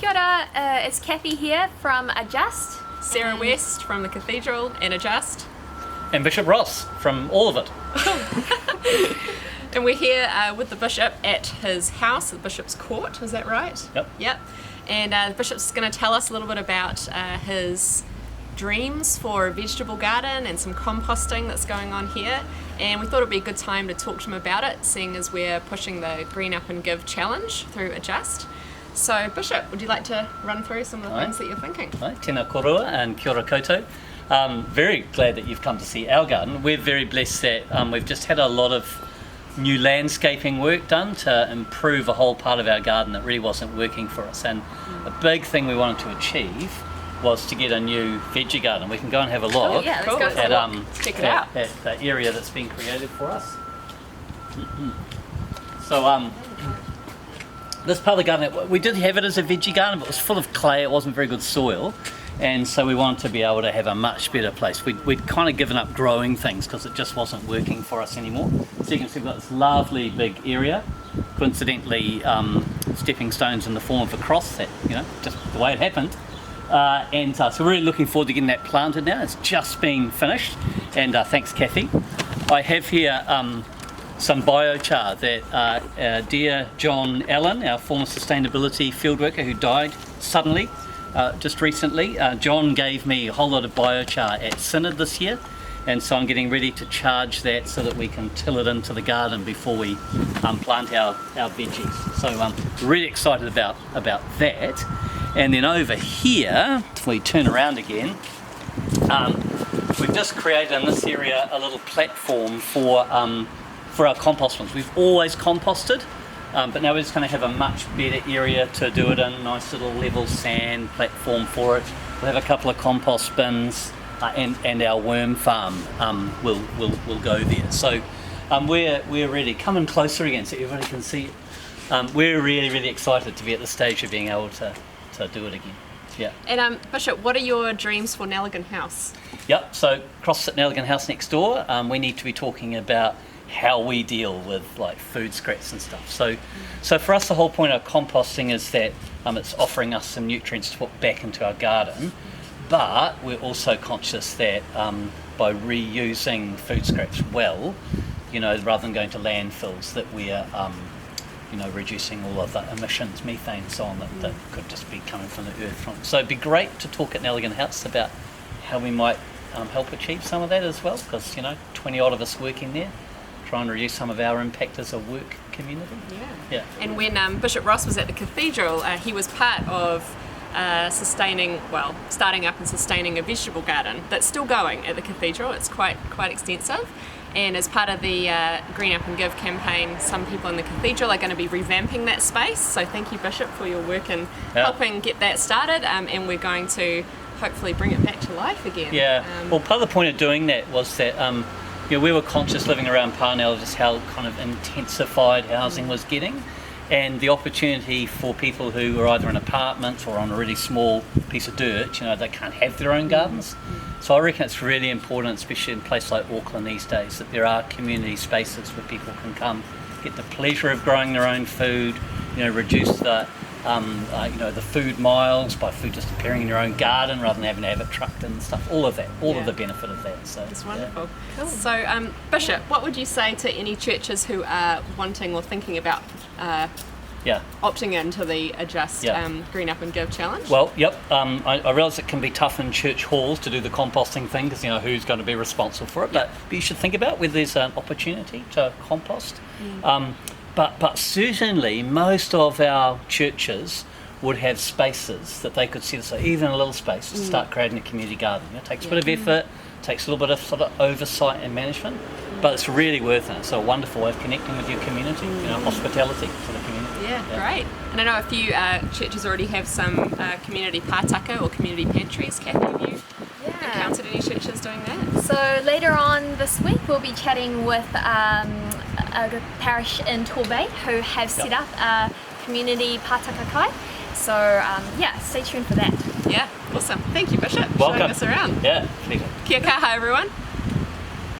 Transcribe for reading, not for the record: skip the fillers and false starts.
Kia ora, it's Cathy here from Adjust. Sarah West from the Cathedral and Adjust. And Bishop Ross from all of it. And we're here with the Bishop at his house, at Bishopscourt, is that right? Yep. And the Bishop's going to tell us a little bit about his dreams for a vegetable garden and some composting that's going on here. And we thought it'd be a good time to talk to him about it, seeing as we're pushing the Green Up and Give challenge through Adjust. So Bishop, would you like to run through some of the things that you're thinking? Hi, tēnā korua and kia ora koutou. Very glad that you've come to see our garden. We're very blessed that we've just had a lot of new landscaping work done to improve a whole part of our garden that really wasn't working for us. And a big thing we wanted to achieve was to get a new veggie garden. We can go and have a look Let's go Let's check it out. at the area that's been created for us. So this part of the garden, we did have it as a veggie garden, but it was full of clay, it wasn't very good soil, and so we wanted to be able to have a much better place. We'd kind of given up growing things because it just wasn't working for us anymore. So you can see we've got this lovely big area, coincidentally stepping stones in the form of a cross, that, you know, just the way it happened. So we're really looking forward to getting that planted now. It's just been finished, and thanks Cathy. I have here some biochar that dear John Allen, our former sustainability field worker who died suddenly just recently, John gave me a whole lot of biochar at Synod this year, and so I'm getting ready to charge that so that we can till it into the garden before we plant our veggies. So I'm really excited about that. And then over here, if we turn around again, we've just created in this area a little platform for our compost ones. We've always composted, but now we're just going to have a much better area to do it in. Nice little level sand platform for it. We'll have a couple of compost bins, and our worm farm will go there. So we're really coming closer again, so everybody can see it. We're really excited to be at the stage of being able to do it again. Yeah. And Bishop, what are your dreams for Neligan House? Yep. So across at Neligan House next door, we need to be talking about how we deal with like food scraps and stuff. So for us, the whole point of composting is that it's offering us some nutrients to put back into our garden, but we're also conscious that by reusing food scraps well, you know, rather than going to landfills, that we're reducing all of the emissions, methane and so on, that could just be coming from the earth from. So it'd be great to talk at Neligan House about how we might help achieve some of that as well, because 20 odd of us working there, trying to reduce some of our impact as a work community. Yeah. And when Bishop Ross was at the Cathedral, he was part of starting up and sustaining a vegetable garden that's still going at the Cathedral. It's quite extensive. And as part of the Green Up and Give campaign, some people in the Cathedral are going to be revamping that space. So thank you, Bishop, for your work in helping get that started. And we're going to hopefully bring it back to life again. Yeah. Well, part of the point of doing that was that we were conscious living around Parnell just how kind of intensified housing was getting, and the opportunity for people who are either in apartments or on a really small piece of dirt, they can't have their own gardens. So I reckon it's really important, especially in a place like Auckland these days, that there are community spaces where people can come, get the pleasure of growing their own food, reduce the food miles by food just appearing in your own garden rather than having to have it trucked in and stuff. All of that, of the benefit of that. So it's wonderful. Cool. So Bishop, what would you say to any churches who are wanting or thinking about opting into the Adjust Green Up and Give challenge? Well, I realise it can be tough in church halls to do the composting thing because who's going to be responsible for it, but you should think about whether there's an opportunity to compost. But certainly most of our churches would have spaces that they could set aside, even a little space, to start creating a community garden. It takes a bit of effort, takes a little bit of sort of oversight and management, but it's really worth it. It's a wonderful way of connecting with your community, hospitality for the community. Yeah, great. And I know a few churches already have some community pātaka or community pantries. Cathy, have you encountered any churches doing that? So later on this week we'll be chatting with a parish in Torbay who have set up a community pātaka kai. So stay tuned for that. Yeah, awesome. Thank you, Bishop, for Welcome. showing us around. Yeah. Kia kaha, everyone.